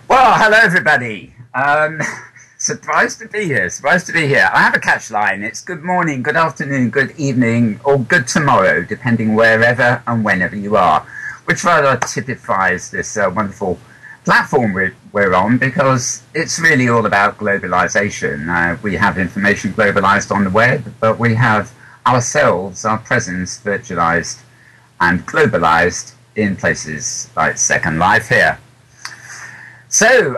Well, hello everybody. Surprised to be here. Surprised to be here. I have a catch line. It's good morning, good afternoon, good evening, or good tomorrow, depending wherever and whenever you are, which rather typifies this wonderful platform we're on, because it's really all about globalization. We have information globalized on the web, but we have ourselves, our presence, virtualized and globalized in places like Second Life here. So,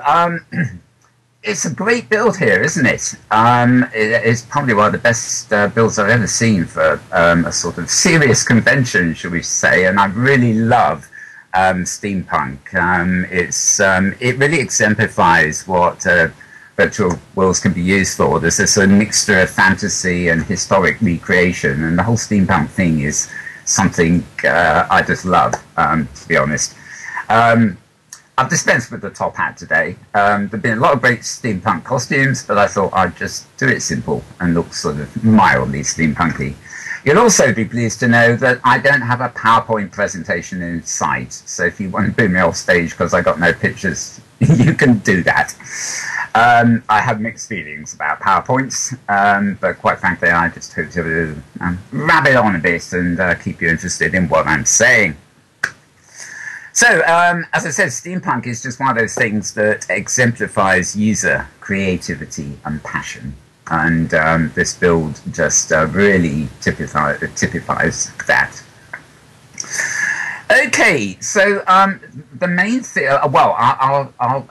it's a great build here, isn't it? It's probably one of the best builds I've ever seen for a sort of serious convention, shall we say, and I really love steampunk. It really exemplifies what virtual worlds can be used for. There's this sort of mixture of fantasy and historic recreation, and the whole steampunk thing is something I just love, to be honest. I've dispensed with the top hat today. There've been a lot of great steampunk costumes, but I thought I'd just do it simple and look sort of mildly steampunky. You'll also be pleased to know that I don't have a PowerPoint presentation in sight, so if you want to boo me off stage because I got no pictures, you can do that. I have mixed feelings about PowerPoints, but quite frankly, I just hope to rabbit on a bit and keep you interested in what I'm saying. So, as I said, steampunk is just one of those things that exemplifies user creativity and passion. And this build just really typifies that. Okay, so the main thing, well, I'll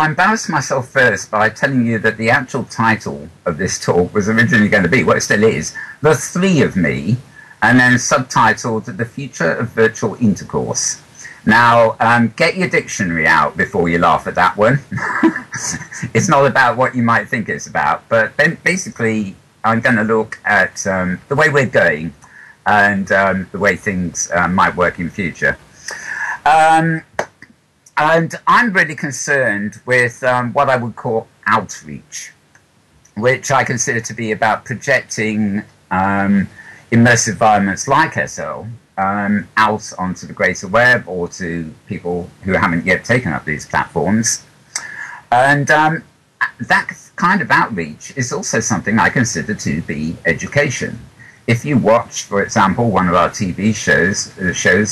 embarrass myself first by telling you that the actual title of this talk was originally going to be, well, it still is, The Three of Me, and then subtitled The Future of Virtual Intercourse. Now, get your dictionary out before you laugh at that one. It's not about what you might think it's about, but then basically I'm going to look at the way we're going and the way things might work in future. And I'm really concerned with what I would call outreach, which I consider to be about projecting immersive environments like SL out onto the greater web or to people who haven't yet taken up these platforms. And that kind of outreach is also something I consider to be education. If you watch, for example, one of our TV shows,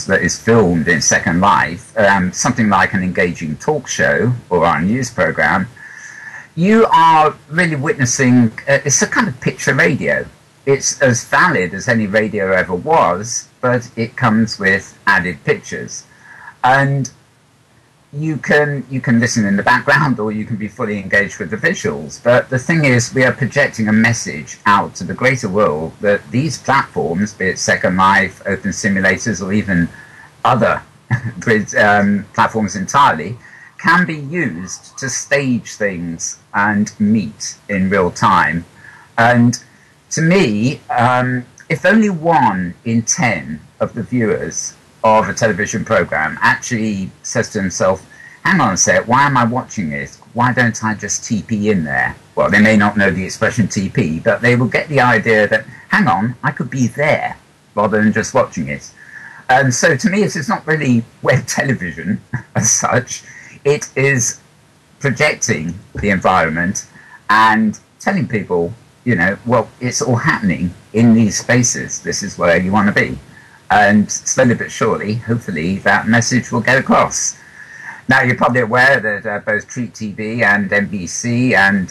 that is filmed in Second Life, something like an engaging talk show or our news program, you are really witnessing, it's a kind of picture radio. It's as valid as any radio ever was, but it comes with added pictures. And you can listen in the background or you can be fully engaged with the visuals. But the thing is, we are projecting a message out to the greater world that these platforms, be it Second Life, Open Simulators, or even other platforms entirely, can be used to stage things and meet in real time. And to me, if only 1 in 10 of the viewers of a television program actually says to himself, hang on a sec, why am I watching this? Why don't I just TP in there? Well, they may not know the expression TP, but they will get the idea that, hang on, I could be there rather than just watching it. And so to me, it is not really web television as such. It is projecting the environment and telling people, you know, well, it's all happening in these spaces. This is where you want to be. And slowly but surely, hopefully, that message will get across. Now, you're probably aware that both Treat TV and NBC and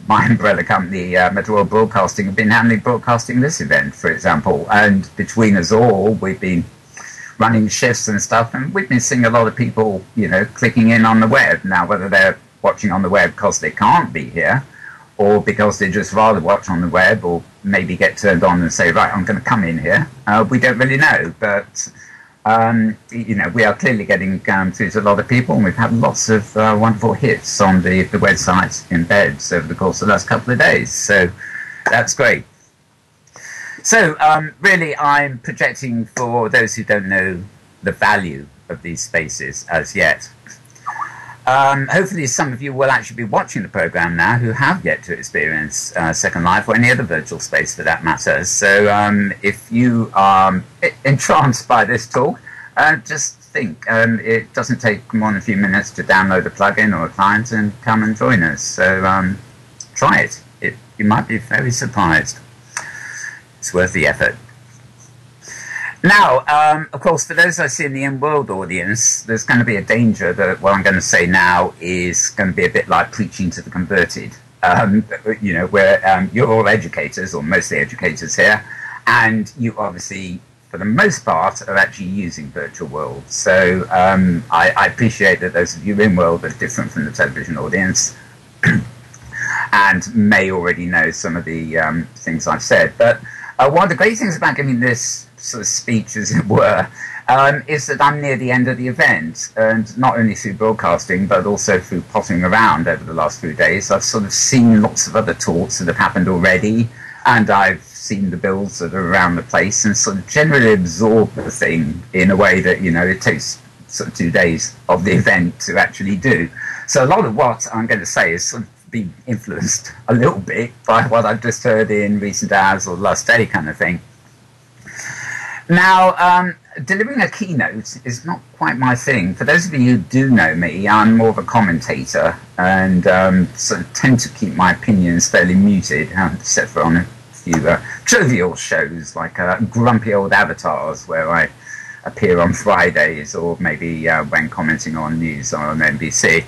my umbrella company, Meta World Broadcasting, have been handling broadcasting this event, for example. And between us all, we've been running shifts and stuff, and we've been seeing a lot of people, you know, clicking in on the web. Now, whether they're watching on the web because they can't be here, or because they just rather watch on the web, or maybe get turned on and say, right, I'm going to come in here. We don't really know, but, you know, we are clearly getting through to a lot of people, and we've had lots of wonderful hits on the website embeds over the course of the last couple of days, so that's great. So, really, I'm projecting for those who don't know the value of these spaces as yet. Hopefully, some of you will actually be watching the program now who have yet to experience Second Life or any other virtual space for that matter. So, if you are entranced by this talk, just think it doesn't take more than a few minutes to download a plugin or a client and come and join us. So, try it. You might be very surprised. It's worth the effort. Now, of course, for those I see in the in-world audience, there's going to be a danger that what I'm going to say now is going to be a bit like preaching to the converted. You know, where you're all educators, or mostly educators here, and you obviously, for the most part, are actually using virtual worlds. So I appreciate that those of you in-world are different from the television audience and may already know some of the things I've said. But one of the great things about giving this sort of speech, as it were, is that I'm near the end of the event, and not only through broadcasting but also through pottering around over the last few days. I've sort of seen lots of other talks that have happened already, and I've seen the bills that are around the place and sort of generally absorbed the thing in a way that, you know, it takes sort of 2 days of the event to actually do. So a lot of what I'm going to say is sort of been influenced a little bit by what I've just heard in recent hours or last day kind of thing. Now, delivering a keynote is not quite my thing. For those of you who do know me, I'm more of a commentator and sort of tend to keep my opinions fairly muted, except for on a few trivial shows like Grumpy Old Avatars, where I appear on Fridays, or maybe when commenting on news on NBC.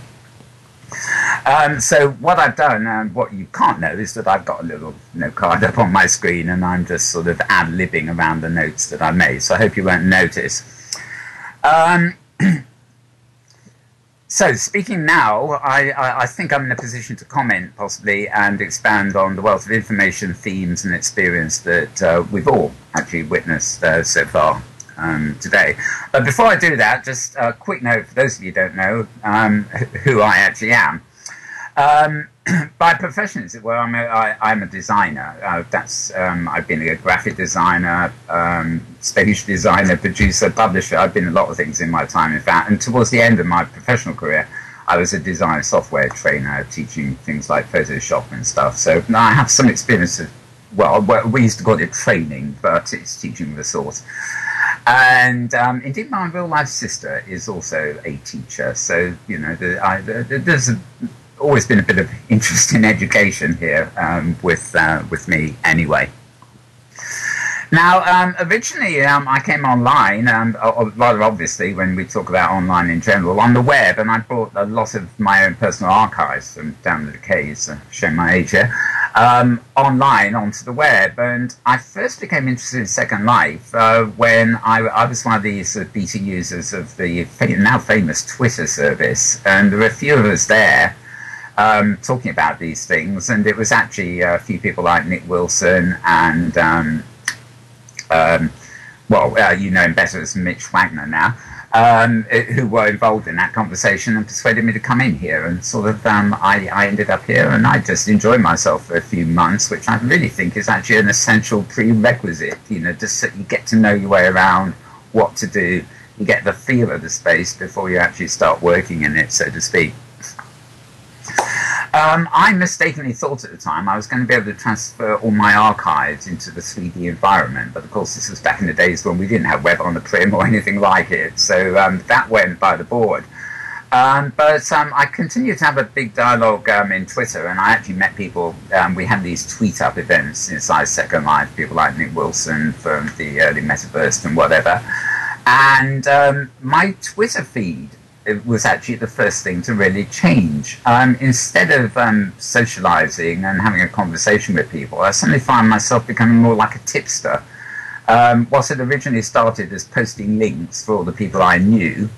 So what I've done, and what you can't know, is that I've got a little note card up on my screen, and I'm just sort of ad-libbing around the notes that I made, so I hope you won't notice. So speaking now, I think I'm in a position to comment, possibly, and expand on the wealth of information, themes, and experience that we've all actually witnessed so far today. But before I do that, just a quick note for those of you who don't know who I actually am. By profession, as it were, I'm a designer. I've been a graphic designer, stage designer, producer, publisher. I've been a lot of things in my time, in fact. And towards the end of my professional career, I was a design software trainer, teaching things like Photoshop and stuff. So I have some experience of, well, we used to call it training, but it's teaching of a sort. And indeed, my real-life sister is also a teacher. So, you know, there's always been a bit of interest in education here with me anyway. Now, originally, I came online, rather obviously, when we talk about online in general, on the web, and I brought a lot of my own personal archives from down the decades, showing my age here, online onto the web. And I first became interested in Second Life when I was one of these beta users of the now famous Twitter service, and there were a few of us there talking about these things, and it was actually a few people like Nick Wilson and you know him better as Mitch Wagner now, who were involved in that conversation and persuaded me to come in here. And sort of I ended up here, and I just enjoyed myself for a few months, which I really think is actually an essential prerequisite, you know, just so you get to know your way around, what to do, you get the feel of the space before you actually start working in it, so to speak. I mistakenly thought at the time I was going to be able to transfer all my archives into the 3D environment, but of course this was back in the days when we didn't have web on the prim or anything like it, so that went by the board. But I continued to have a big dialogue in Twitter, and I actually met people. We had these tweet-up events inside Second Life, people like Nick Wilson from the early Metaverse and whatever, and my Twitter feed, it was actually the first thing to really change. Instead of socializing and having a conversation with people, I suddenly found myself becoming more like a tipster. What had originally started as posting links for all the people I knew,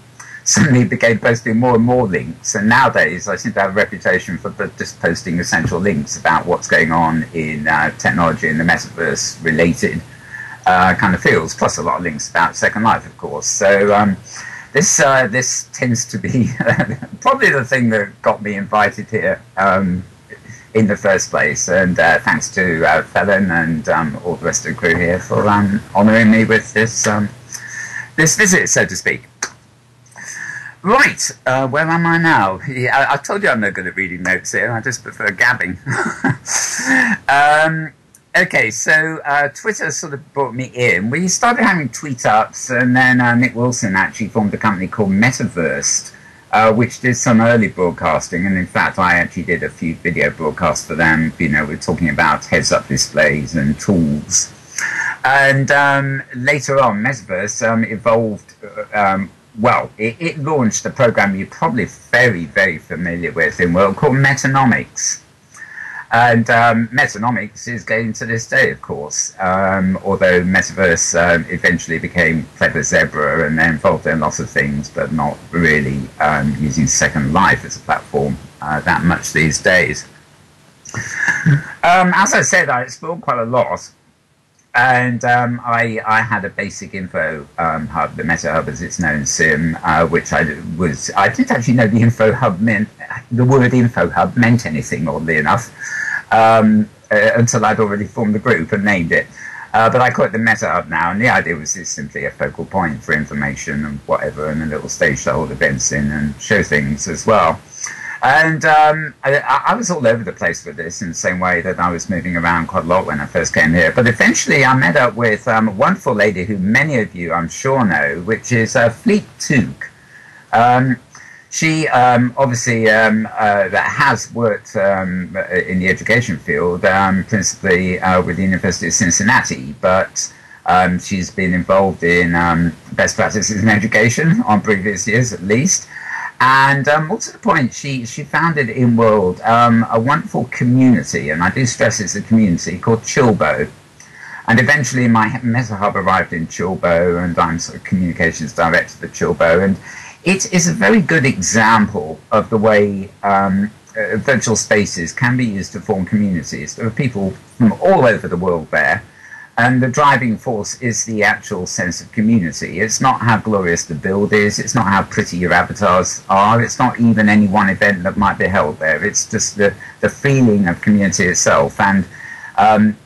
suddenly became posting more and more links. And nowadays, I seem to have a reputation for just posting essential links about what's going on in technology and the metaverse related kind of fields, plus a lot of links about Second Life, of course. So this tends to be probably the thing that got me invited here in the first place. And thanks to Felon and all the rest of the crew here for honouring me with this this visit, so to speak. Right, where am I now? Yeah, I told you I'm no good at reading notes here. I just prefer gabbing. Okay, so Twitter sort of brought me in. We started having tweet-ups, and then Nick Wilson actually formed a company called Metaverse, which did some early broadcasting. And in fact, I actually did a few video broadcasts for them. You know, we're talking about heads-up displays and tools. And later on, Metaverse evolved. Well, it launched a program you're probably very, very familiar with in the world called Metanomics. And Metanomics is going to this day, of course, although Metaverse eventually became Clever Zebra and they're involved in lots of things, but not really using Second Life as a platform that much these days. As I said, I explored quite a lot. And I had a basic info hub, the Meta Hub as it's known, SIM, which I didn't actually know the word info hub meant anything, oddly enough, until I'd already formed the group and named it. But I call it the Meta Hub now, and the idea was it's simply a focal point for information and whatever, and a little stage to hold events in and show things as well. And I was all over the place with this in the same way that I was moving around quite a lot when I first came here. But eventually I met up with a wonderful lady who many of you, I'm sure, know, which is Fleet Took. She obviously that has worked in the education field, principally with the University of Cincinnati, but she's been involved in best practices in education on previous years at least. And more to the point, she founded in World a wonderful community, and I do stress it's a community, called Chilbo. And eventually my Meta Hub arrived in Chilbo, and I'm sort of communications director for Chilbo. And it is a very good example of the way virtual spaces can be used to form communities. There are people from all over the world there. And the driving force is the actual sense of community. It's not how glorious the build is. It's not how pretty your avatars are. It's not even any one event that might be held there. It's just the feeling of community itself. And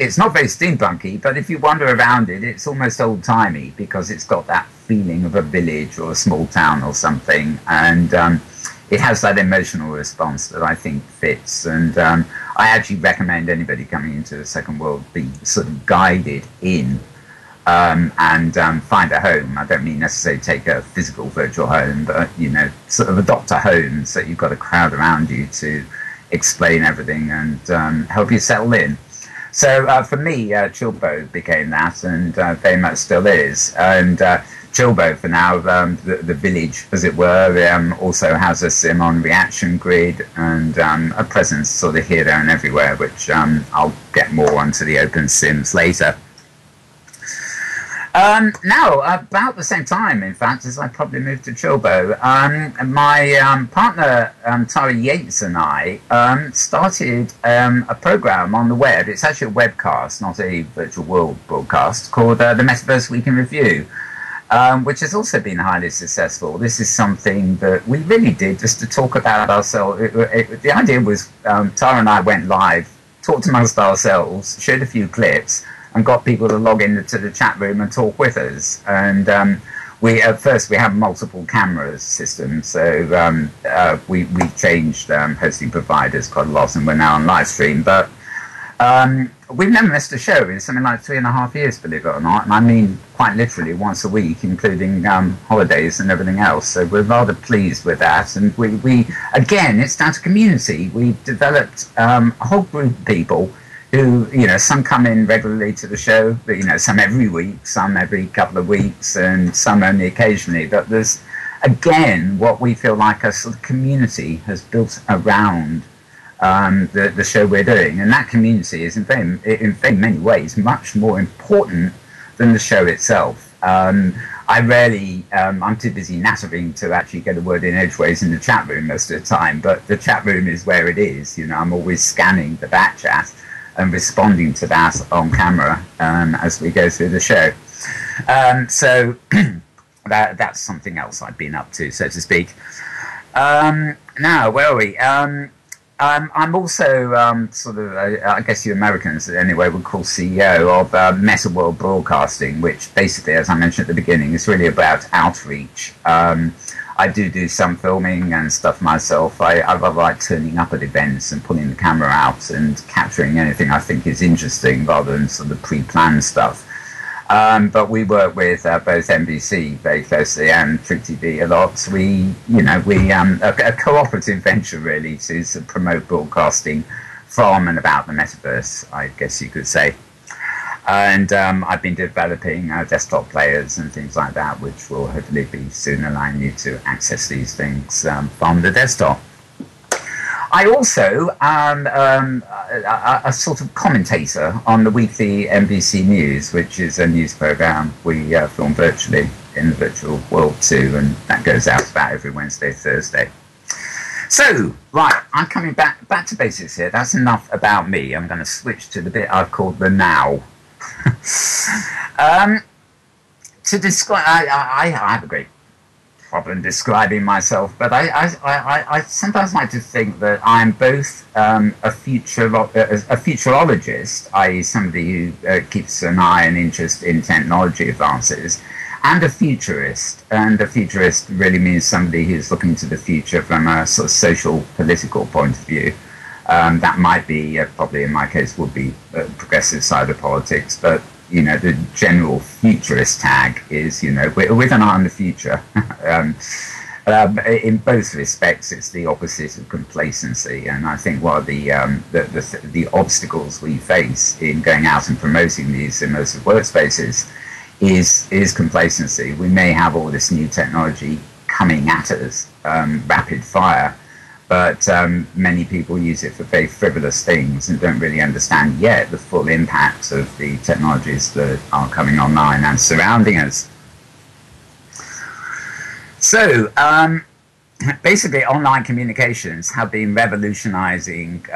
it's not very steampunky, but if you wander around it, it's almost old-timey because it's got that feeling of a village or a small town or something. And it has that emotional response that I think fits. And I actually recommend anybody coming into the second world be sort of guided in and find a home. I don't mean necessarily take a physical virtual home, but, you know, sort of adopt a home so you've got a crowd around you to explain everything and help you settle in. So for me, Chilbo became that, and very much still is. And Chilbo, for now, the village, as it were, also has a sim on Reaction Grid and a presence sort of here, there, and everywhere, which I'll get more onto the open sims later. Now, about the same time, in fact, as I probably moved to Chilbo, my partner, Tara Yates, and I started a program on the web. It's actually a webcast, not a virtual world broadcast, called the Metaverse Week in Review. Which has also been highly successful. This is something that we really did just to talk about ourselves. The idea was Tara and I went live, talked amongst ourselves, showed a few clips, and got people to log into the chat room and talk with us. And at first we had multiple camera systems, so we changed hosting providers quite a lot, and we're now on live stream. But we've never missed a show in something like 3.5 years, believe it or not. And I mean quite literally once a week, including holidays and everything else. So we're rather pleased with that. And we again, it's down to community. We've developed a whole group of people who, you know, some come in regularly to the show, but, you know, some every week, some every couple of weeks, and some only occasionally. But there's, again, what we feel like a sort of community has built around the show we're doing, and that community is in very many ways much more important than the show itself. I rarely, I'm too busy nattering to actually get a word in edgeways in the chat room most of the time, but the chat room is where it is. You know, I'm always scanning the back chat and responding to that on camera as we go through the show. So that's something else I've been up to, so to speak. Now, where are we? I'm also sort of, I guess you Americans anyway would call CEO of Meta World Broadcasting, which basically, as I mentioned at the beginning, is really about outreach. I do some filming and stuff myself. I like turning up at events and pulling the camera out and capturing anything I think is interesting rather than sort of pre-planned stuff. But we work with both NBC very closely and Trick TV a lot. We a cooperative venture really to promote broadcasting from and about the metaverse, I guess you could say. And I've been developing desktop players and things like that, which will hopefully be soon allowing you to access these things from the desktop. I also am a sort of commentator on the weekly NBC News, which is a news program we film virtually in the virtual world too, and that goes out about every Wednesday, Thursday. So, right, I'm coming back to basics here. That's enough about me. I'm going to switch to the bit I've called the now. To describe, I have a great problem describing myself, but I sometimes like to think that I'm both a futurologist, i.e. somebody who keeps an eye and interest in technology advances, and a futurist. And a futurist really means somebody who's looking to the future from a sort of social, political point of view. That might be, probably in my case, would be progressive side of politics, but you know, the general futurist tag is, you know, with an eye on the future. In both respects, it's the opposite of complacency, and I think one of the obstacles we face in going out and promoting these immersive workspaces is complacency. We may have all this new technology coming at us, rapid fire, but many people use it for very frivolous things and don't really understand yet the full impact of the technologies that are coming online and surrounding us. So basically, online communications have been revolutionizing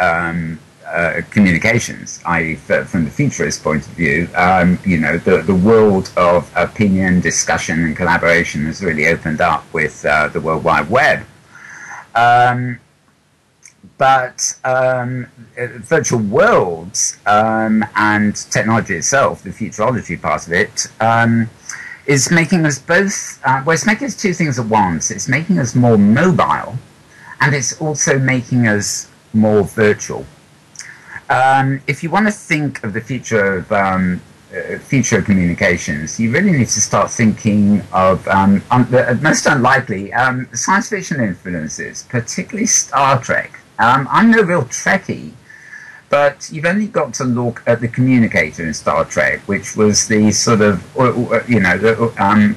communications, i.e. from the futurist point of view. You know, the world of opinion, discussion and collaboration has really opened up with the World Wide Web. But virtual worlds and technology itself, the futurology part of it, is making us both, well, it's making us two things at once. It's making us more mobile, and it's also making us more virtual. If you want to think of the future of future communications, you really need to start thinking of most unlikely science fiction influences, particularly Star Trek. I'm no real Trekkie, but you've only got to look at the communicator in Star Trek, which was the sort of, you know, the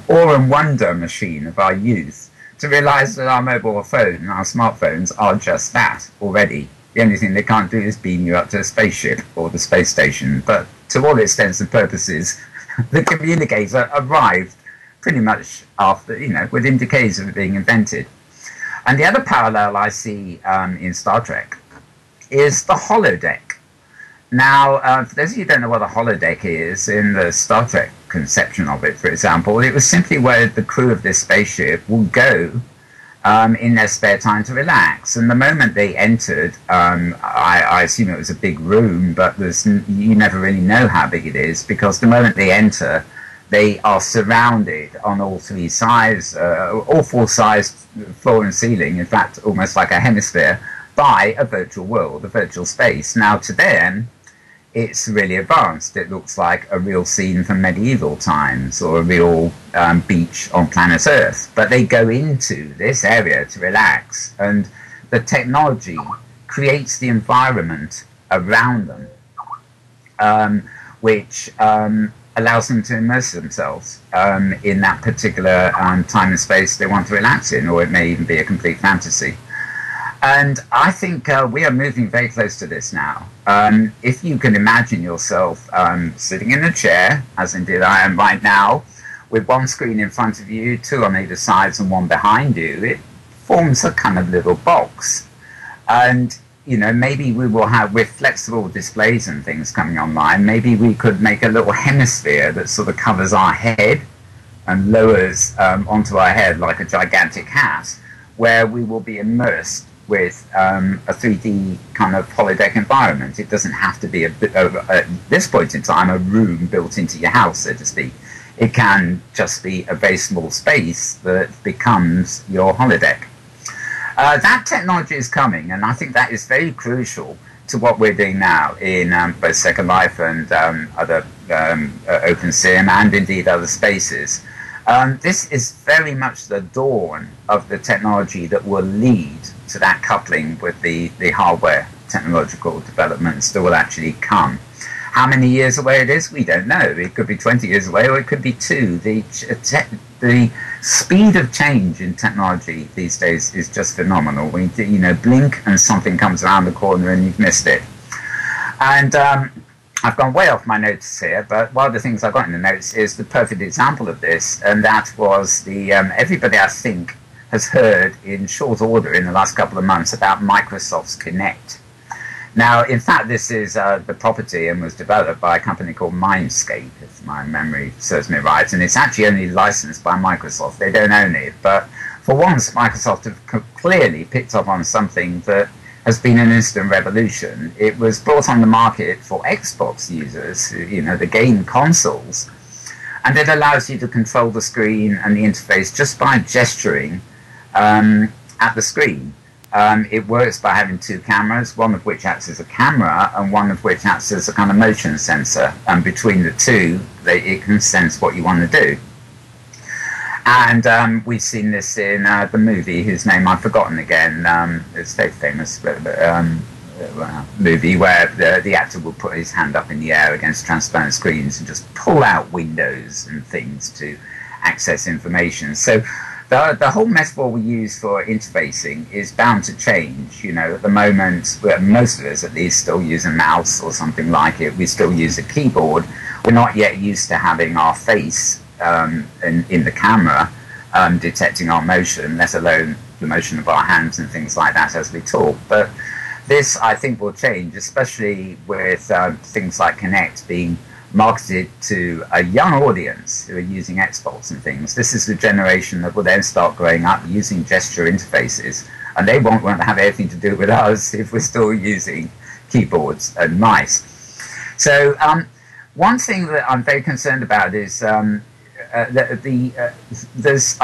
awe and wonder machine of our youth, to realize that our mobile phone and our smartphones are just that already. The only thing they can't do is beam you up to a spaceship or the space station, but to all intents and purposes, the communicator arrived pretty much after, you know, within decades of it being invented. And the other parallel I see in Star Trek is the holodeck. Now, for those of you who don't know what a holodeck is, in the Star Trek conception of it, for example, it was simply where the crew of this spaceship would go in their spare time to relax. And the moment they entered, I assume it was a big room, but you never really know how big it is, because the moment they enter, they are surrounded on all three sides, all four sides, floor and ceiling, in fact, almost like a hemisphere, by a virtual world, a virtual space. Now, to them, it's really advanced. It looks like a real scene from medieval times or a real beach on planet Earth. But they go into this area to relax, and the technology creates the environment around them, which allows them to immerse themselves in that particular time and space they want to relax in, or it may even be a complete fantasy. And I think we are moving very close to this now. If you can imagine yourself sitting in a chair, as indeed I am right now, with one screen in front of you, two on either sides and one behind you, it forms a kind of little box. And you know, maybe we will have, with flexible displays and things coming online, maybe we could make a little hemisphere that sort of covers our head and lowers onto our head like a gigantic hat, where we will be immersed with a 3D kind of holodeck environment. It doesn't have to be, at this point in time, a room built into your house, so to speak. It can just be a very small space that becomes your holodeck. That technology is coming, and I think that is very crucial to what we're doing now in both Second Life and other OpenSim and indeed other spaces. This is very much the dawn of the technology that will lead to that coupling with the hardware technological developments that will actually come. How many years away it is, we don't know. It could be 20 years away, or it could be 2. The speed of change in technology these days is just phenomenal. We, blink and something comes around the corner and you've missed it. And I've gone way off my notes here, but one of the things I got in the notes is the perfect example of this, and that was the everybody, I think, has heard in short order in the last couple of months about Microsoft's Kinect. Now, in fact, this is the property and was developed by a company called Mindscape, if my memory serves me right, and it's actually only licensed by Microsoft. They don't own it, but for once, Microsoft have clearly picked up on something that has been an instant revolution. It was brought on the market for Xbox users, the game consoles, and it allows you to control the screen and the interface just by gesturing at the screen. It works by having 2 cameras, one of which acts as a camera and one of which acts as a kind of motion sensor. And between the two, it can sense what you want to do. And we've seen this in the movie, whose name I've forgotten again. It's a very famous movie where the actor will put his hand up in the air against transparent screens and just pull out windows and things to access information. So the whole metaphor we use for interfacing is bound to change. At the moment, most of us at least still use a mouse or something like it. We still use a keyboard. We're not yet used to having our face in the camera detecting our motion, let alone the motion of our hands and things like that as we talk. But this, I think, will change, especially with things like Kinect being marketed to a young audience who are using Xbox and things. This is the generation that will then start growing up using gesture interfaces, and they won't want to have anything to do with us if we're still using keyboards and mice. So one thing that I'm very concerned about is I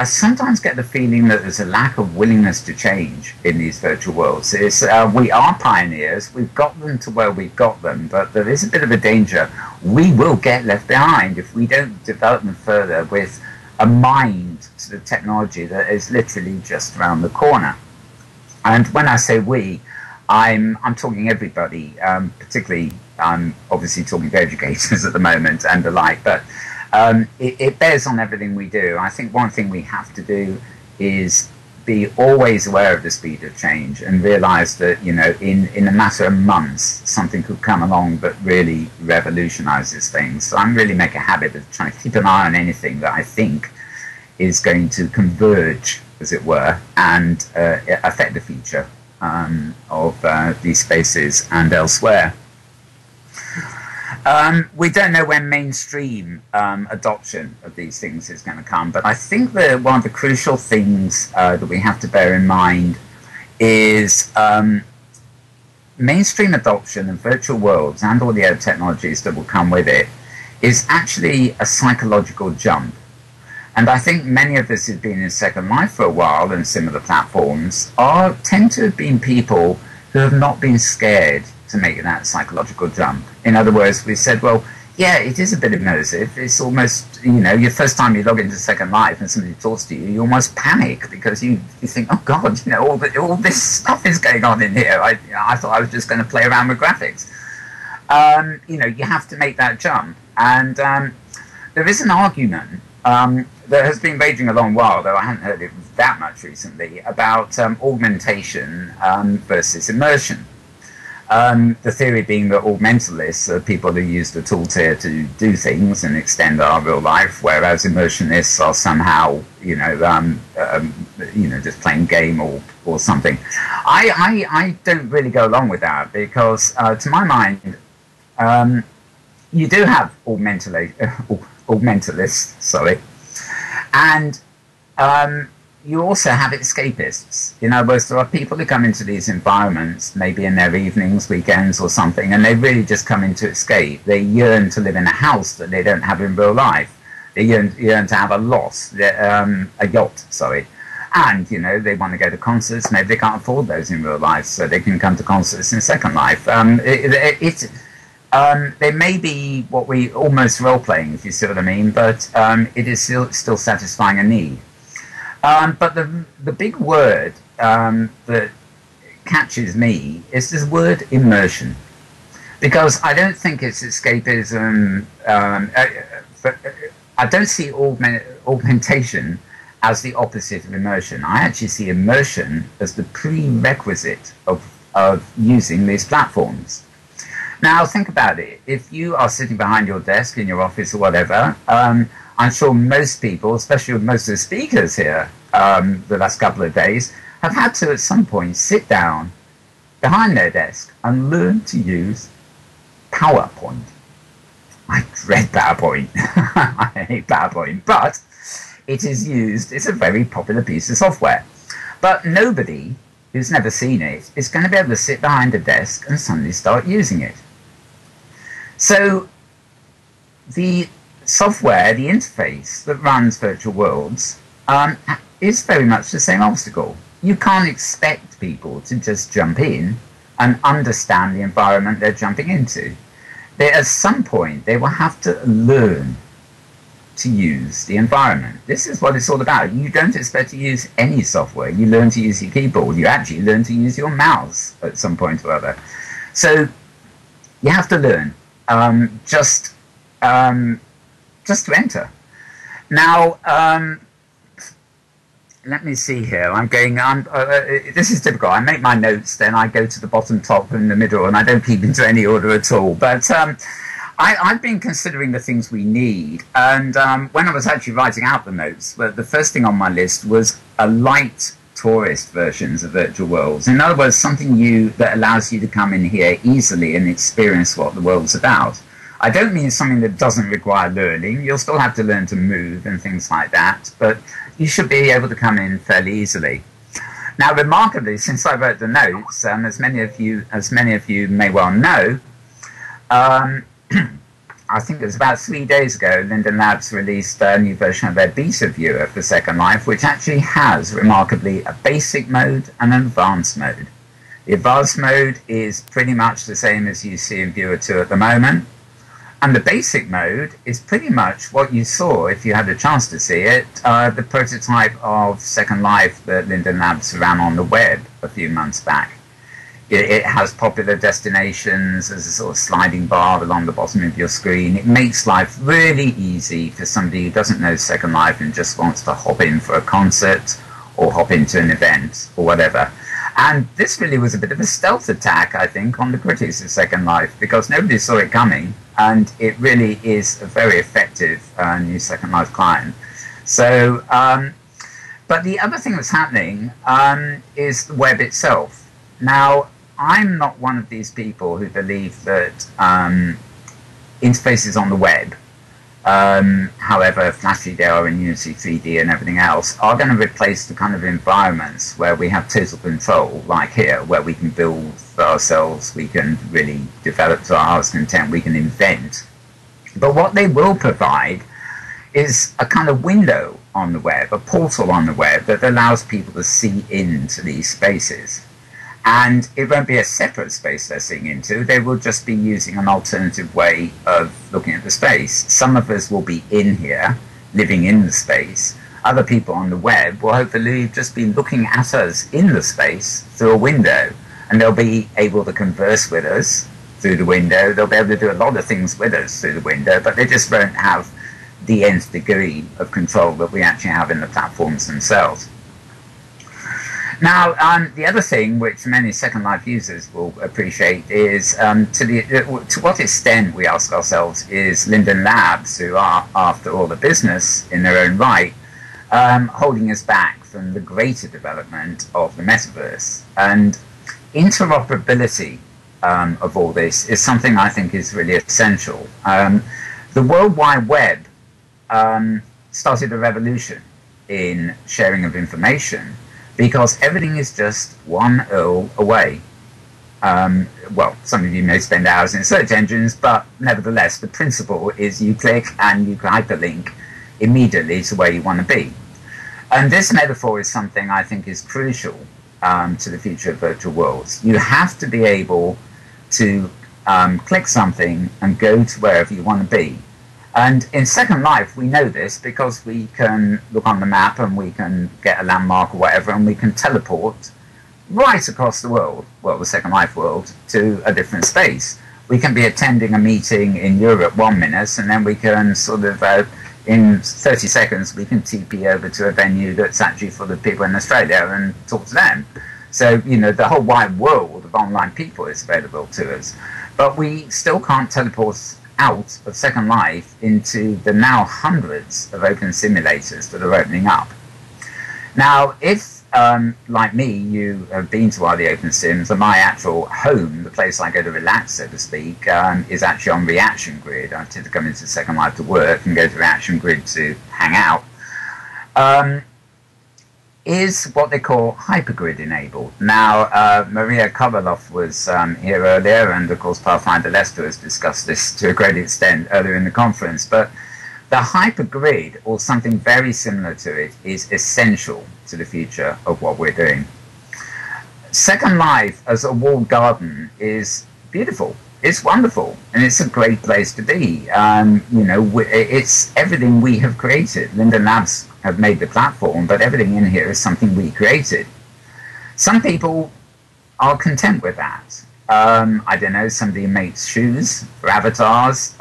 sometimes get the feeling that there's a lack of willingness to change in these virtual worlds. We are pioneers, we've got them to where we've got them, but there is a bit of a danger. We will get left behind if we don't develop them further with a mind to the technology that is literally just around the corner. And when I say we, I'm talking everybody, particularly I'm obviously talking to educators at the moment and the like, but it bears on everything we do. I think one thing we have to do is be always aware of the speed of change and realize that, in a matter of months, something could come along that really revolutionizes things. So I'm really make a habit of trying to keep an eye on anything that I think is going to converge, as it were, and affect the future of these spaces and elsewhere. We don't know when mainstream adoption of these things is going to come, but I think that one of the crucial things that we have to bear in mind is mainstream adoption of virtual worlds and all the other technologies that will come with it is actually a psychological jump. And I think many of us who've been in Second Life for a while and similar platforms tend to have been people who have not been scared to make that psychological jump. In other words, we said, well, yeah, it is a bit immersive. It's almost, your first time you log into Second Life and somebody talks to you, you almost panic because you think, oh God, all this stuff is going on in here. I thought I was just going to play around with graphics. You have to make that jump. And there is an argument that has been raging a long while, though I haven't heard it that much recently, about augmentation versus immersion. The theory being that augmentalists are people who use the tools here to do things and extend our real life, whereas immersionists are somehow, just playing game or something. I don't really go along with that because, to my mind, you do have augmentalists, sorry, and you also have escapists. In other words, there are people who come into these environments, maybe in their evenings, weekends, or something, and they really just come in to escape. They yearn to live in a house that they don't have in real life. They yearn to have a yacht, sorry. And, you know, they want to go to concerts. Maybe they can't afford those in real life, so they can come to concerts in Second Life. They may be what we almost role-playing, if you see what I mean, but it is still satisfying a need. But the big word that catches me is this word immersion. Because I don't think it's escapism. I don't see augmentation as the opposite of immersion. I actually see immersion as the prerequisite of using these platforms. Now, think about it. If you are sitting behind your desk in your office or whatever, I'm sure most people, especially most of the speakers here the last couple of days, have had to at some point sit down behind their desk and learn to use PowerPoint. I dread PowerPoint. I hate PowerPoint, but it is used. It's a very popular piece of software. But nobody who's never seen it is going to be able to sit behind a desk and suddenly start using it. So the software, the interface that runs virtual worlds is very much the same obstacle. You can't expect people to just jump in and understand the environment they're jumping into. At some point, they will have to learn to use the environment. This is what it's all about. You don't expect to use any software. You learn to use your keyboard. You actually learn to use your mouse at some point or other. So you have to learn just to enter. Now, let me see here. This is typical. I make my notes, then I go to the bottom, top, and the middle, and I don't keep into any order at all. But I've been considering the things we need, and when I was actually writing out the notes, the first thing on my list was a light tourist versions of virtual worlds. In other words, something that allows you to come in here easily and experience what the world's about. I don't mean something that doesn't require learning. You'll still have to learn to move and things like that, but you should be able to come in fairly easily. Now, remarkably, since I wrote the notes, as many of you may well know, I think it was about 3 days ago, Linden Labs released a new version of their beta viewer for Second Life, which actually has, remarkably, a basic mode and an advanced mode. The advanced mode is pretty much the same as you see in Viewer 2 at the moment. And the basic mode is pretty much what you saw, if you had a chance to see it, the prototype of Second Life that Linden Labs ran on the web a few months back. It has popular destinations as a sort of sliding bar along the bottom of your screen. It makes life really easy for somebody who doesn't know Second Life and just wants to hop in for a concert or hop into an event or whatever. And this really was a bit of a stealth attack, I think, on the critics of Second Life, because nobody saw it coming, and it really is a very effective new Second Life client. So, but the other thing that's happening is the web itself. Now, I'm not one of these people who believe that interfaces on the web, however flashy they are in Unity 3D and everything else, are going to replace the kind of environments where we have total control, like here, where we can build for ourselves, we can really develop to our heart's content, we can invent. But what they will provide is a kind of window on the web, a portal on the web that allows people to see into these spaces. And it won't be a separate space they're seeing into. They will just be using an alternative way of looking at the space. Some of us will be in here, living in the space. Other people on the web will hopefully just be looking at us in the space through a window. And they'll be able to converse with us through the window. They'll be able to do a lot of things with us through the window, but they just won't have the nth degree of control that we actually have in the platforms themselves. Now, the other thing which many Second Life users will appreciate is to what extent, we ask ourselves, is Linden Labs, who are, after all, the business in their own right, holding us back from the greater development of the metaverse. And interoperability of all this is something I think is really essential. The World Wide Web started a revolution. in sharing of information because everything is just one URL away. Well, some of you may spend hours in search engines, but nevertheless, the principle is you click and you hyperlink immediately to where you want to be. And this metaphor is something I think is crucial to the future of virtual worlds. You have to be able to click something and go to wherever you want to be. And in Second Life, we know this because we can look on the map and we can get a landmark or whatever, and we can teleport right across the world, well, the Second Life world, to a different space. We can be attending a meeting in Europe 1 minute, and then we can sort of, in 30 seconds, we can TP over to a venue that's actually for the people in Australia and talk to them. So, you know, the whole wide world of online people is available to us. But we still can't teleport out of Second Life into the now hundreds of open simulators that are opening up. Now, if like me, you have been to one of the open sims, and my actual home, the place I go to relax, so to speak, is actually on Reaction Grid. I tend to come into Second Life to work and go to Reaction Grid to hang out. Is what they call hypergrid enabled. Now, Maria Kovalov was here earlier, and of course Pathfinder Lester has discussed this to a great extent earlier in the conference, but the hypergrid, or something very similar to it, is essential to the future of what we're doing. Second Life as a walled garden is beautiful. It's wonderful, and it's a great place to be. You know, it's everything we have created. Linden Labs have made the platform, but everything in here is something we created. Some people are content with that. I don't know, somebody makes shoes for avatars.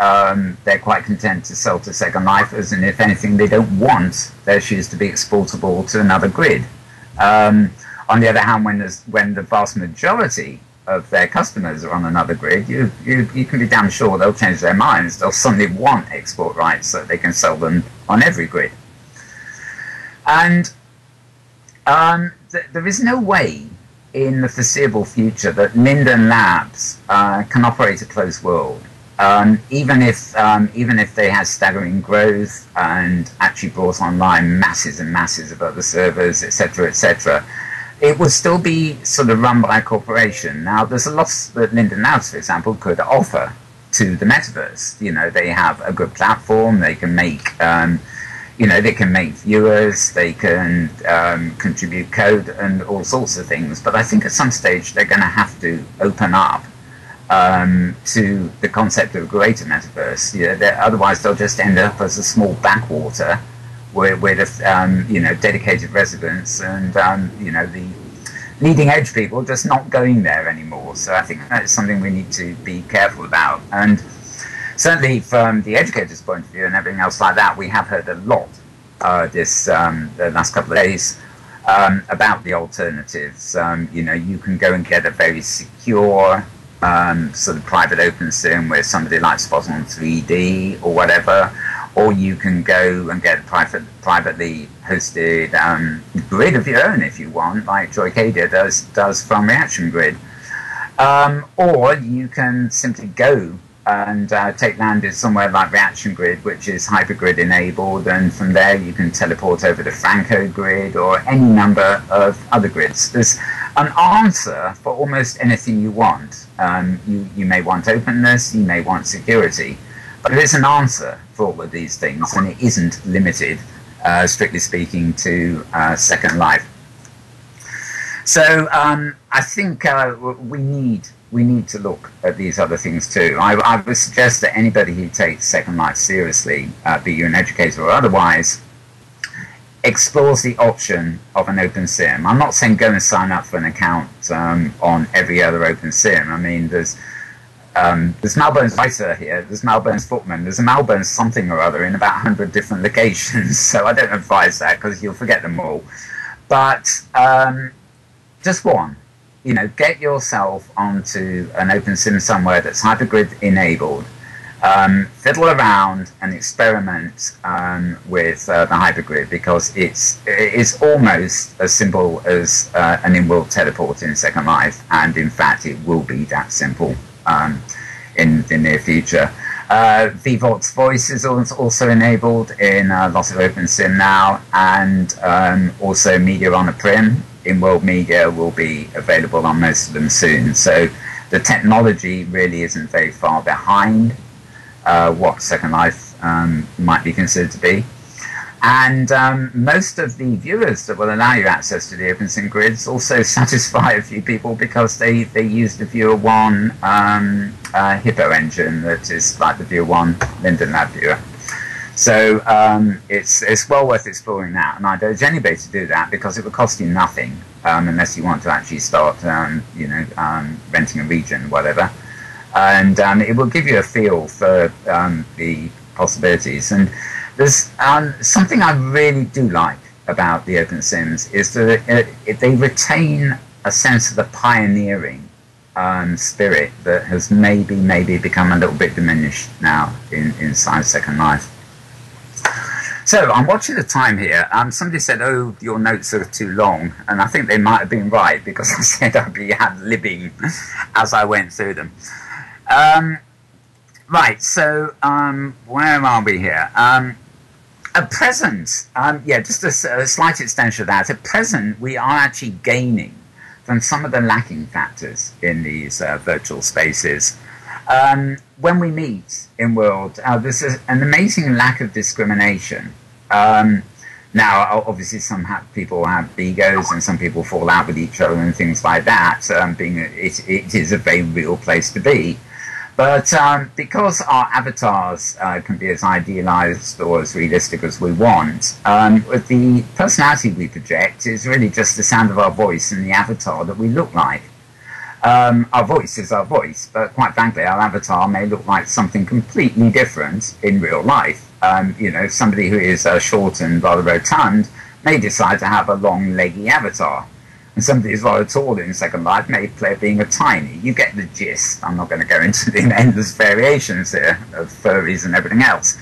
They're quite content to sell to Second Lifers, and if anything, they don't want their shoes to be exportable to another grid. On the other hand, when the vast majority of their customers are on another grid, you can be damn sure they'll change their minds. They'll suddenly want export rights so that they can sell them on every grid. And there is no way in the foreseeable future that Linden Labs can operate a closed world, even if they had staggering growth and actually brought online masses and masses of other servers, etc., etc. It would still be sort of run by a corporation. Now, there's a lot that Linden Labs, for example, could offer to the metaverse. You know, they have a good platform. They can make you know, they can make viewers, they can contribute code and all sorts of things. But I think at some stage they're going to have to open up to the concept of a greater metaverse. You know, otherwise they'll just end up as a small backwater with you know, dedicated residents and you know, the leading edge people just not going there anymore. So I think that's something we need to be careful about. And certainly from the educator's point of view and everything else like that, we have heard a lot the last couple of days about the alternatives. You know, you can go and get a very secure sort of private open sim where somebody like Spot on 3D or whatever, or you can go and get a privately hosted grid of your own if you want, like Joycadia does from Reaction Grid. Or you can simply go and take landed somewhere like Reaction Grid, which is hypergrid enabled, and from there you can teleport over to Franco Grid or any number of other grids. There's an answer for almost anything you want. You may want openness, you may want security, but there is an answer for all of these things, and it isn't limited, strictly speaking, to Second Life. So I think we need to look at these other things too. I would suggest that anybody who takes Second Life seriously, be you an educator or otherwise, explores the option of an open sim. I'm not saying go and sign up for an account on every other open sim. I mean, there's Malburn's Writer here, there's Malburn's Footman, there's a Malburn's something or other in about 100 different locations, so I don't advise that because you'll forget them all. But just one. You know, get yourself onto an open sim somewhere that's hypergrid enabled. Fiddle around and experiment with the hypergrid, because it's almost as simple as an in-world teleport in Second Life, and in fact it will be that simple in the near future. VVOT's voice is also enabled in lots of OpenSim now, and also Media on a Prim in World Media will be available on most of them soon. So the technology really isn't very far behind what Second Life might be considered to be. And most of the viewers that will allow you access to the OpenSim grids also satisfy a few people because they use the Viewer 1 Hippo engine that is like the Viewer 1 Linden Lab viewer. So it's well worth exploring that, and I'd urge anybody to do that because it will cost you nothing unless you want to actually start, renting a region, whatever. And it will give you a feel for the possibilities. And there's something I really do like about the OpenSims is that they retain a sense of the pioneering spirit that has maybe become a little bit diminished now inside Second Life. So I'm watching the time here. Somebody said, "Oh, your notes are too long," and I think they might have been right because I said I'd be ad-libbing as I went through them. Right. So where are we here? At present, just a slight extension of that. At present, we are actually gaining from some of the lacking factors in these virtual spaces. When we meet in World, there's an amazing lack of discrimination. Now, obviously, some people have egos and some people fall out with each other and things like that, it is a very real place to be. But because our avatars can be as idealized or as realistic as we want, the personality we project is really just the sound of our voice and the avatar that we look like. Our voice is our voice, but quite frankly, our avatar may look like something completely different in real life. Somebody who is short and rather rotund may decide to have a long, leggy avatar. And somebody who's rather tall in Second Life may play being a tiny. You get the gist. I'm not going to go into the endless variations here of furries and everything else.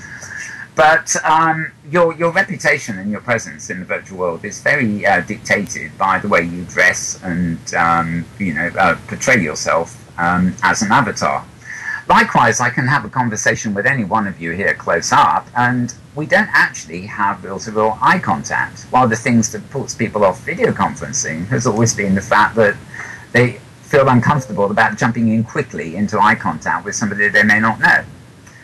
But your reputation and your presence in the virtual world is very dictated by the way you dress and portray yourself as an avatar. Likewise, I can have a conversation with any one of you here close up, and we don't actually have real-to-real eye contact. One of the things that puts people off video conferencing has always been the fact that they feel uncomfortable about jumping in quickly into eye contact with somebody they may not know.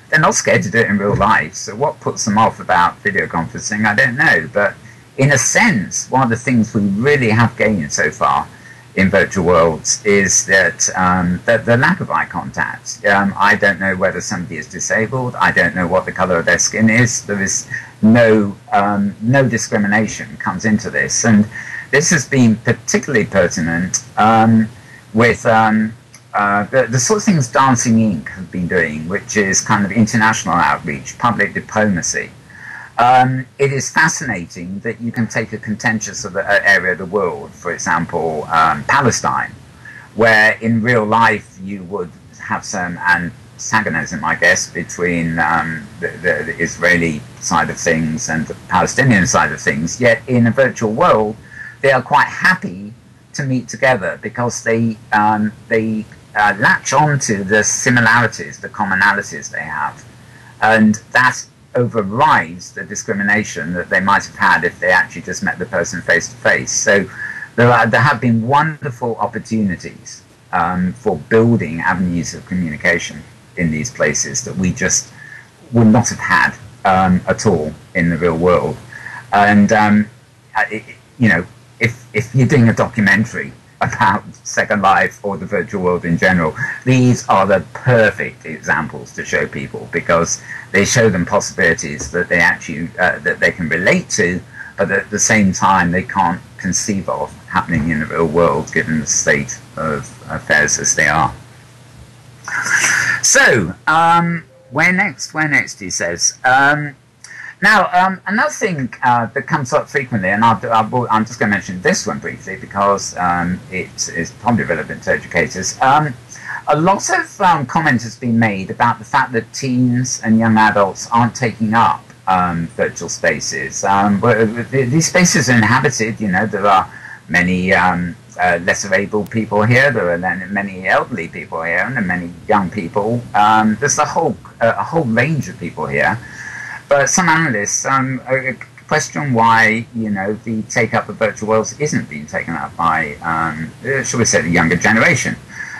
They're not scared to do it in real life, so what puts them off about video conferencing, I don't know. But in a sense, one of the things we really have gained so far in virtual worlds is that the lack of eye contact. I don't know whether somebody is disabled. I don't know what the color of their skin is. There is no discrimination comes into this, and this has been particularly pertinent with the sort of things Dancing Inc. have been doing, which is kind of international outreach, public diplomacy. It is fascinating that you can take a contentious area of the world, for example, Palestine, where in real life you would have some antagonism, I guess, between the Israeli side of things and the Palestinian side of things. Yet in a virtual world, they are quite happy to meet together because they latch on to the similarities, the commonalities they have, and that overrides the discrimination that they might have had if they actually just met the person face to face. So there have been wonderful opportunities for building avenues of communication in these places that we just would not have had at all in the real world. And if you're doing a documentary about Second Life or the virtual world in general, these are the perfect examples to show people because they show them possibilities that they actually that they can relate to, but at the same time they can't conceive of happening in the real world given the state of affairs as they are. So where next, he says. Now, another thing that comes up frequently, and I'm just going to mention this one briefly because it is probably relevant to educators. A lot of comment has been made about the fact that teens and young adults aren't taking up virtual spaces. These spaces are inhabited, there are many lesser able people here, there are many elderly people here, and many young people. There's the whole a whole range of people here. But some analysts question why, the take-up of virtual worlds isn't being taken up by, shall we say, the younger generation.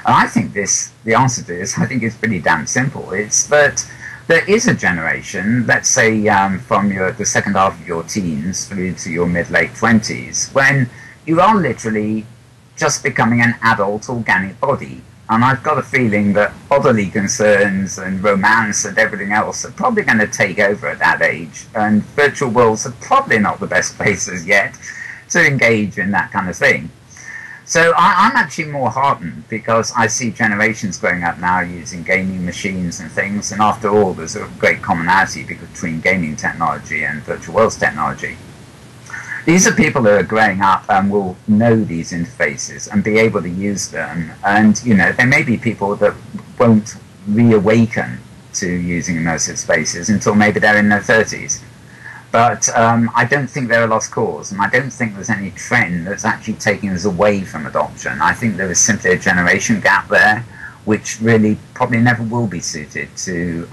And I think the answer to this, I think is pretty damn simple. It's that there is a generation, let's say from the second half of your teens through to your mid-late 20s, when you are literally just becoming an adult organic body. And I've got a feeling that bodily concerns and romance and everything else are probably going to take over at that age. And virtual worlds are probably not the best places yet to engage in that kind of thing. So I'm actually more heartened because I see generations growing up now using gaming machines and things. And after all, there's a great commonality between gaming technology and virtual worlds technology. These are people that are growing up and will know these interfaces and be able to use them. And, there may be people that won't reawaken to using immersive spaces until maybe they're in their 30s. But I don't think they're a lost cause, and I don't think there's any trend that's actually taking us away from adoption. I think there is simply a generation gap there, which really probably never will be suited to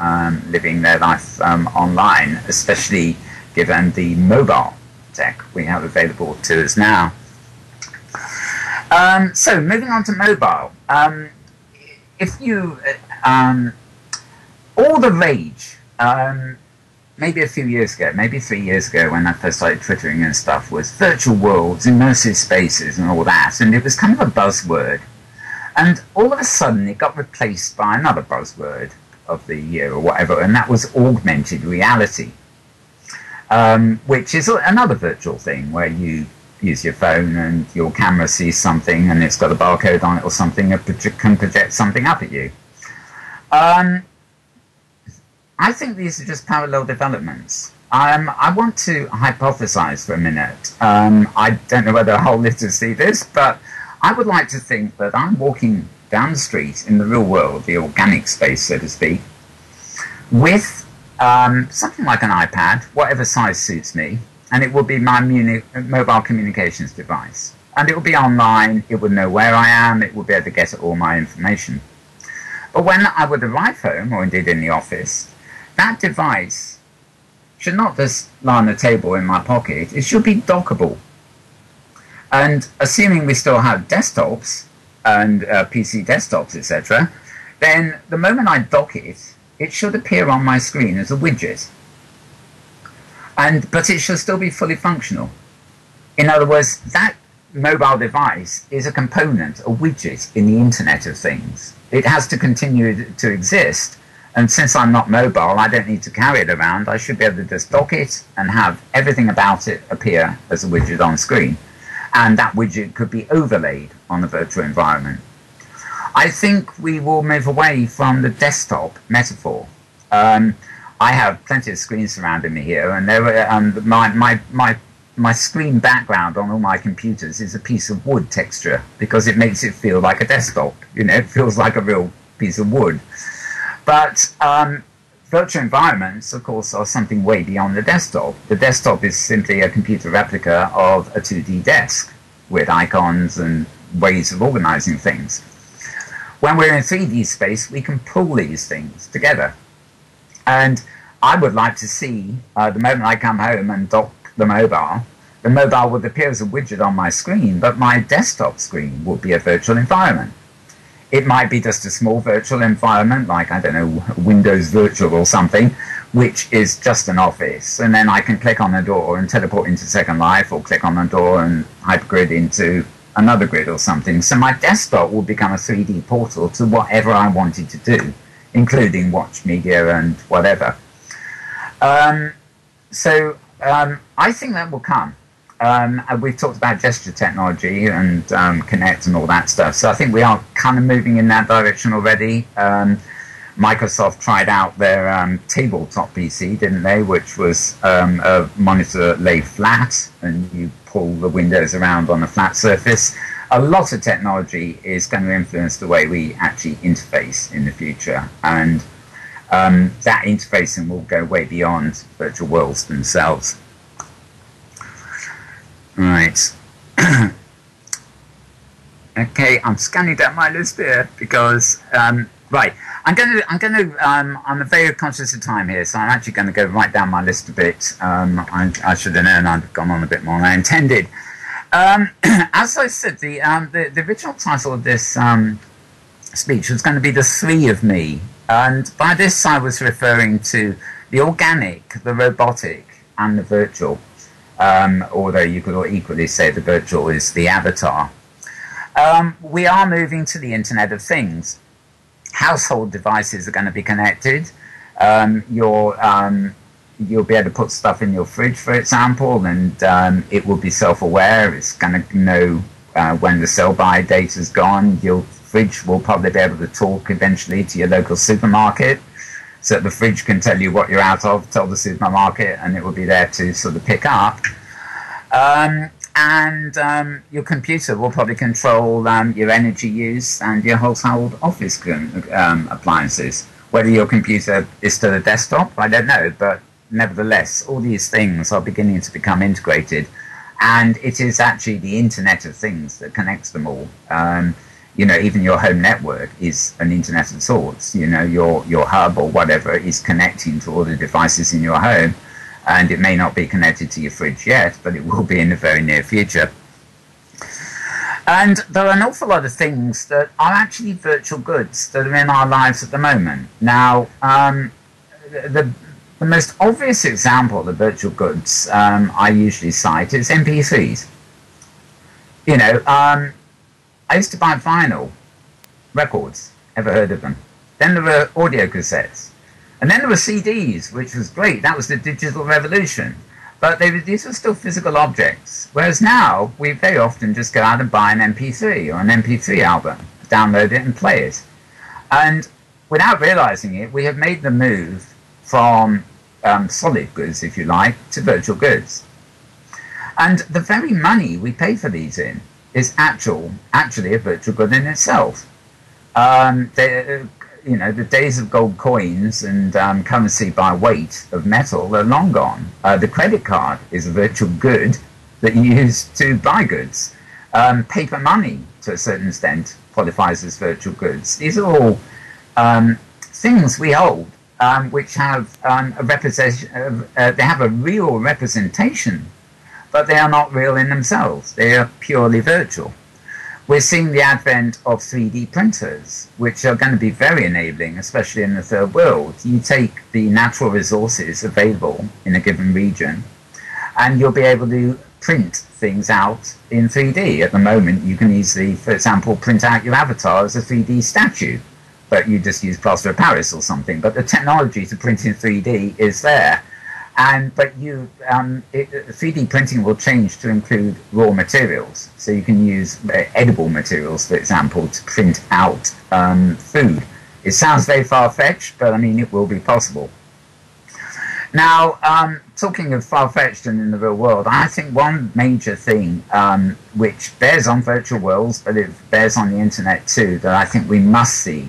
living their life online, especially given the mobile tech we have available to us now. So moving on to mobile, if you all the rage maybe a few years ago, maybe 3 years ago when I first started twittering and stuff, was virtual worlds, immersive spaces and all that, and it was kind of a buzzword, and all of a sudden it got replaced by another buzzword of the year or whatever, and that was augmented reality. Which is another virtual thing where you use your phone and your camera sees something and it's got a barcode on it or something and can project something up at you. I think these are just parallel developments. I want to hypothesize for a minute. I don't know whether I'll live to see this, but I would like to think that I'm walking down the street in the real world, the organic space, so to speak, with something like an iPad, whatever size suits me, and it will be my mobile communications device. And it will be online, it will know where I am, it will be able to get all my information. But when I would arrive home, or indeed in the office, that device should not just lie on the table in my pocket, it should be dockable. And assuming we still have desktops, and PC desktops, etc., then the moment I dock it, it should appear on my screen as a widget. But it should still be fully functional. In other words, that mobile device is a component, a widget in the Internet of Things. It has to continue to exist. And since I'm not mobile, I don't need to carry it around. I should be able to just dock it and have everything about it appear as a widget on screen. And that widget could be overlaid on the virtual environment. I think we will move away from the desktop metaphor. I have plenty of screens surrounding me here, and my screen background on all my computers is a piece of wood texture because it makes it feel like a desktop. It feels like a real piece of wood. But virtual environments, of course, are something way beyond the desktop. The desktop is simply a computer replica of a 2D desk with icons and ways of organizing things. When we're in 3D space, we can pull these things together. And I would like to see, the moment I come home and dock the mobile would appear as a widget on my screen, but my desktop screen would be a virtual environment. It might be just a small virtual environment, like, I don't know, Windows Virtual or something, which is just an office. And then I can click on the door and teleport into Second Life, or click on the door and hypergrid into another grid or something. So my desktop will become a 3D portal to whatever I wanted to do, including watch media and whatever. I think that will come. We've talked about gesture technology and Kinect and all that stuff. So I think we are kind of moving in that direction already. Microsoft tried out their tabletop PC, didn't they? Which was a monitor lay flat, and you pull the windows around on a flat surface. A lot of technology is going to influence the way we actually interface in the future, and that interfacing will go way beyond virtual worlds themselves. Right. Okay, I'm scanning down my list here because, right, I'm very conscious of time here, so I'm actually going to go right down my list a bit. I should have known I'd gone on a bit more than I intended. As I said, the original title of this speech was going to be The Three of Me. And by this, I was referring to the organic, the robotic, and the virtual. Although you could equally say the virtual is the avatar. We are moving to the Internet of Things. Household devices are going to be connected. You'll be able to put stuff in your fridge, for example, and it will be self-aware. It's going to know when the sell-by date is gone. Your fridge will probably be able to talk eventually to your local supermarket, so that the fridge can tell you what you're out of, tell the supermarket, and it will be there to sort of pick up. Your computer will probably control your energy use and your household office appliances. Whether your computer is still a desktop, I don't know, but nevertheless, all these things are beginning to become integrated, and it is actually the Internet of Things that connects them all. Even your home network is an internet of sorts. Your hub or whatever is connecting to all the devices in your home. And it may not be connected to your fridge yet, but it will be in the very near future. And there are an awful lot of things that are actually virtual goods that are in our lives at the moment. Now, the most obvious example of virtual goods I usually cite is MP3s. I used to buy vinyl records. Ever heard of them? Then there were audio cassettes. And then there were CDs, which was great. That was the digital revolution. But these were still physical objects. Whereas now, we very often just go out and buy an MP3 or an MP3 album, download it and play it. And without realizing it, we have made the move from solid goods, if you like, to virtual goods. And the very money we pay for these in is actually a virtual good in itself. The days of gold coins and currency by weight of metal are long gone. The credit card is a virtual good that you use to buy goods. Paper money, to a certain extent, qualifies as virtual goods. These are all things we hold, which have a representation. They have a real representation, but they are not real in themselves. They are purely virtual. We're seeing the advent of 3D printers, which are going to be very enabling, especially in the third world. You take the natural resources available in a given region, and you'll be able to print things out in 3D. At the moment, you can easily, for example, print out your avatar as a 3D statue, but you just use plaster of Paris or something. But the technology to print in 3D is there. But 3D printing will change to include raw materials. So you can use edible materials, for example, to print out food. It sounds very far-fetched, but I mean, it will be possible. Now, talking of far-fetched and in the real world, I think one major thing which bears on virtual worlds, but it bears on the internet too, that I think we must see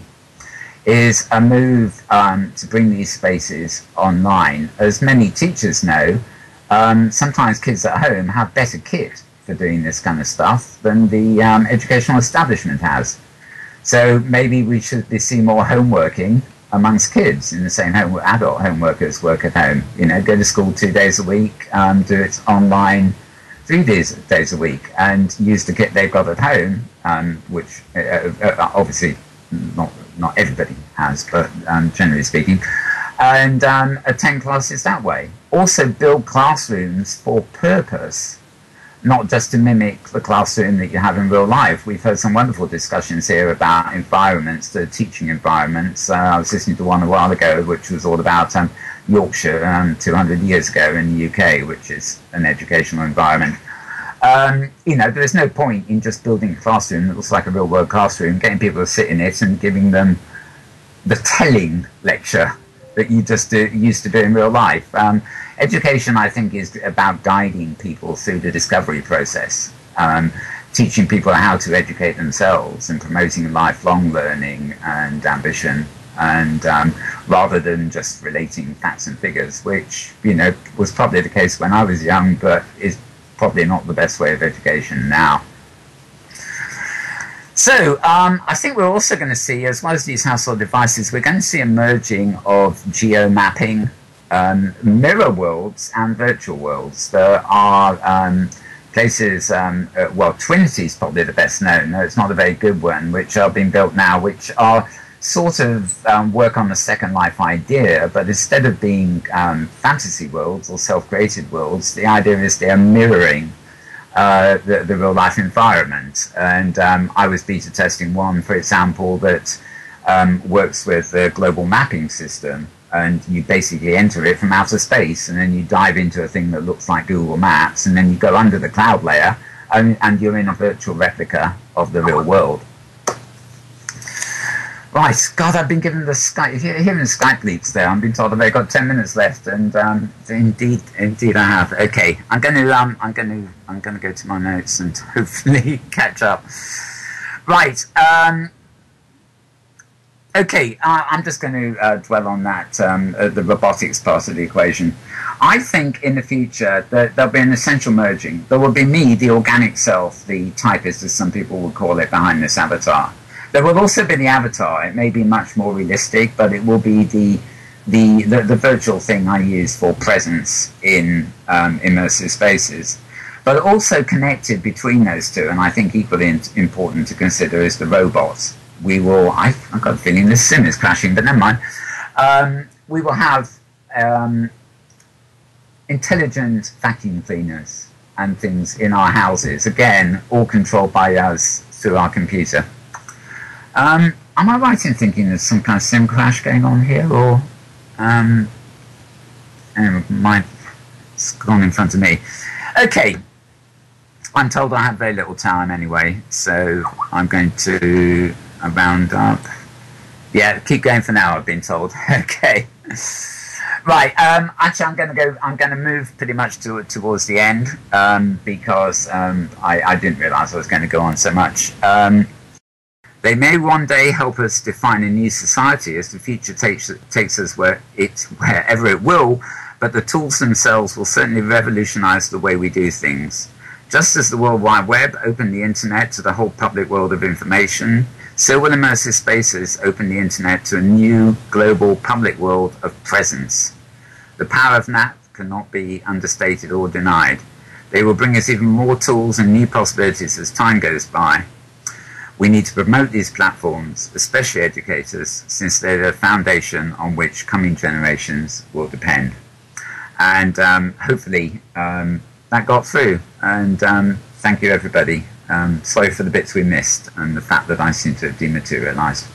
is a move to bring these spaces online. As many teachers know, sometimes kids at home have better kit for doing this kind of stuff than the educational establishment has. So maybe we should be seeing more homeworking amongst kids in the same home adult home workers work at home. Go to school 2 days a week, do it online 3 days a week, and use the kit they've got at home, which obviously not everybody has, but generally speaking, and attend classes that way. Also build classrooms for purpose, not just to mimic the classroom that you have in real life. We've heard some wonderful discussions here about environments, the teaching environments. I was listening to one a while ago, which was all about Yorkshire 200 years ago in the UK, which is an educational environment. There's no point in just building a classroom that looks like a real-world classroom, getting people to sit in it and giving them the telling lecture that you just used to do in real life. Education, I think, is about guiding people through the discovery process, teaching people how to educate themselves and promoting lifelong learning and ambition, and rather than just relating facts and figures, which, was probably the case when I was young, but is probably not the best way of education now. So I think we're also going to see, as well as these household devices, we're going to see a merging of geo-mapping, mirror worlds and virtual worlds. There are places, well, Trinity is probably the best known. No, it's not a very good one, which are being built now, which are sort of work on the Second Life idea, but instead of being fantasy worlds or self-created worlds, the idea is they are mirroring the real life environment. And I was beta testing one, for example, that works with the global mapping system, and you basically enter it from outer space, and then you dive into a thing that looks like Google Maps, and then you go under the cloud layer, and you're in a virtual replica of the real world. Right, God, I've been given the Skype. If you're hearing the Skype leaks there, I've been told I've got 10 minutes left, and indeed I have. Okay, I'm going to go to my notes and hopefully catch up. Right. Okay, I'm just going to dwell on that, the robotics part of the equation. I think in the future that there'll be an essential merging. There will be me, the organic self, the typist, as some people would call it, behind this avatar. There will also be the avatar. It may be much more realistic, but it will be the virtual thing I use for presence in immersive spaces. But also connected between those two, and I think equally important to consider, is the robots. We will, I've got a feeling this sim is crashing, but never mind. We will have intelligent vacuum cleaners and things in our houses, again, all controlled by us through our computer. Am I right in thinking there's some kind of sim crash going on here, or anyway, it's gone in front of me. Okay, I'm told I have very little time anyway, so I'm going to round up. Yeah, keep going for now, I've been told. Okay. Right, actually I'm going to move pretty much towards the end, because I didn't realise I was going to go on so much. They may one day help us define a new society as the future takes us wherever it will, but the tools themselves will certainly revolutionise the way we do things. Just as the World Wide Web opened the internet to the whole public world of information, so will immersive spaces open the internet to a new global public world of presence. The power of that cannot be understated or denied. They will bring us even more tools and new possibilities as time goes by. We need to promote these platforms, especially educators, since they're the foundation on which coming generations will depend. And hopefully that got through. And thank you, everybody. Sorry for the bits we missed and the fact that I seem to have dematerialized.